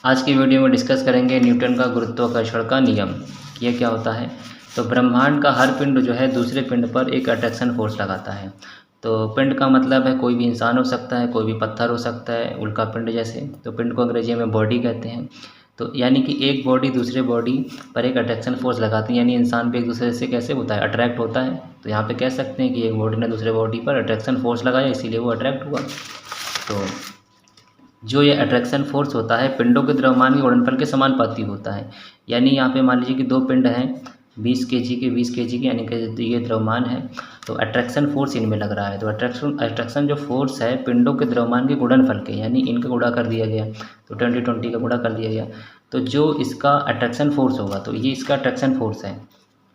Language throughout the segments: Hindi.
आज की वीडियो में डिस्कस करेंगे न्यूटन का गुरुत्वाकर्षण का नियम। ये क्या होता है? तो ब्रह्मांड का हर पिंड जो है दूसरे पिंड पर एक अट्रैक्शन फोर्स लगाता है। तो पिंड का मतलब है कोई भी इंसान हो सकता है, कोई भी पत्थर हो सकता है, उल्का पिंड जैसे। तो पिंड को अंग्रेजी में बॉडी कहते हैं। तो यानी कि एक बॉडी दूसरे बॉडी पर एक अट्रैक्शन फोर्स लगाती है, यानी इंसान भी एक दूसरे से कैसे होता है, अट्रैक्ट होता है। तो यहाँ पे कह सकते हैं कि एक बॉडी ने दूसरे बॉडी पर अट्रैक्शन फोर्स लगाया, इसीलिए वो अट्रैक्ट हुआ। तो जो ये अट्रैक्शन फोर्स होता है पिंडों के द्रव्यमान के गुणनफल के समानुपाती होता है। यानी यहाँ पे मान लीजिए कि दो पिंड हैं 20 केजी के 20 केजी के, यानी कि ये द्रव्यमान है। तो अट्रैक्शन फोर्स इनमें लग रहा है। तो अट्रैक्शन जो फोर्स है पिंडों के द्रव्यमान के गुणनफल के, यानी इनका गुणा कर दिया गया। तो 20 का गुणा कर दिया गया। तो जो इसका अट्रैक्शन फोर्स होगा, तो ये इसका अट्रैक्शन फोर्स है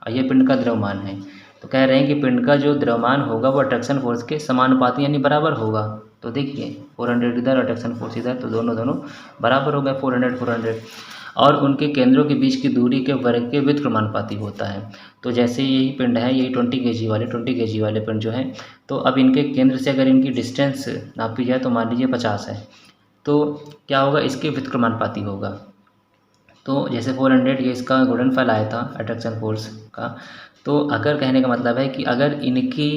और ये पिंड का द्रव्यमान है। तो कह रहे हैं कि पिंड का जो द्रव्यमान होगा वो अट्रैक्शन फोर्स के समानुपाती यानी बराबर होगा। तो देखिए 400 इधर, अट्रैक्शन फोर्स इधर, तो दोनों बराबर हो गए 400। और उनके केंद्रों के बीच की दूरी के वर्ग के व्युत्क्रमानुपाती होता है। तो जैसे यही पिंड है, यही 20 केजी वाले पिंड जो हैं, तो अब इनके केंद्र से अगर इनकी डिस्टेंस नापी जाए तो मान लीजिए 50 है। तो क्या होगा, इसके व्युत्क्रमानुपाती होगा। तो जैसे 400 ये इसका गुणनफल आया था अट्रैक्शन फोर्स का। तो अगर कहने का मतलब है कि अगर इनकी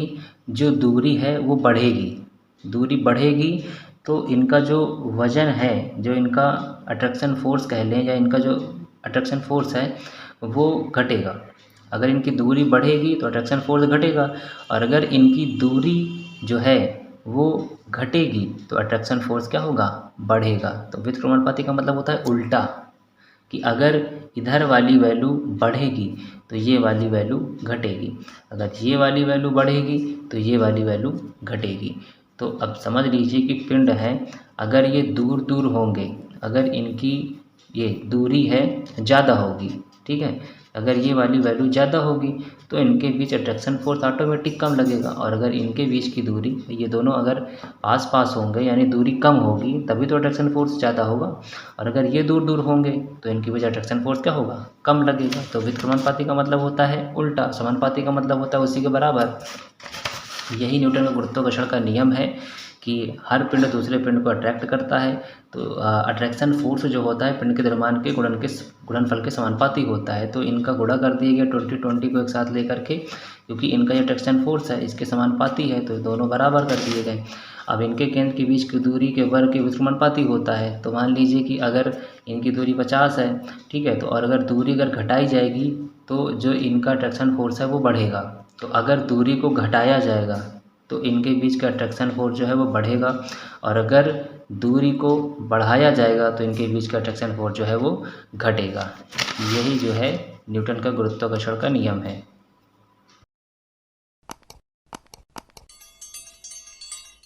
जो दूरी है वो बढ़ेगी, दूरी बढ़ेगी, तो इनका जो वज़न है, जो इनका अट्रैक्शन फोर्स कह लें या इनका जो अट्रैक्शन फोर्स है वो घटेगा। अगर इनकी दूरी बढ़ेगी तो अट्रैक्शन फोर्स घटेगा, और अगर इनकी दूरी जो है वो घटेगी तो अट्रैक्शन फोर्स क्या होगा, बढ़ेगा। तो व्युत्क्रमानुपाती का मतलब होता है उल्टा, कि अगर इधर वाली वैल्यू बढ़ेगी तो ये वाली वैल्यू घटेगी, अगर ये वाली वैल्यू बढ़ेगी तो ये वाली वैल्यू घटेगी। तो अब समझ लीजिए कि पिंड है, अगर ये दूर दूर होंगे, अगर इनकी ये दूरी है ज़्यादा होगी, ठीक है, अगर ये वाली वैल्यू ज़्यादा होगी तो इनके बीच अट्रैक्शन फोर्स ऑटोमेटिक कम लगेगा। और अगर इनके बीच की दूरी, ये दोनों अगर आस पास होंगे यानी दूरी कम होगी, तभी तो अट्रैक्शन फोर्स ज़्यादा होगा। और अगर ये दूर दूर होंगे तो इनके बीच अट्रैक्शन फोर्स क्या होगा, कम लगेगा। तो व्युत्क्रमानुपाती का मतलब होता है उल्टा, समानुपाती का मतलब होता है उसी के बराबर। यही न्यूटन का गुरुत्वाकर्षण का नियम है कि हर पिंड दूसरे पिंड को अट्रैक्ट करता है। तो अट्रैक्शन फोर्स जो होता है पिंड के द्रव्यमान के गुणनफल के समानुपाती होता है। तो इनका गुणा कर दिया गया 20 को एक साथ लेकर के, क्योंकि इनका जो अट्रैक्शन फोर्स है इसके समानुपाती है, तो दोनों बराबर कर दिए गए। अब इनके केंद्र के बीच की दूरी के वर्ग के व्युत्क्रमानुपाती होता है। तो मान लीजिए कि अगर इनकी दूरी 50 है, ठीक है, तो और अगर दूरी अगर घटाई जाएगी तो जो इनका अट्रैक्शन फोर्स है वो बढ़ेगा। तो अगर दूरी को घटाया जाएगा तो इनके बीच का अट्रैक्शन फोर्स जो है वो बढ़ेगा, और अगर दूरी को बढ़ाया जाएगा तो इनके बीच का अट्रैक्शन फोर्स जो है वो घटेगा। यही जो है न्यूटन का गुरुत्वाकर्षण का नियम है।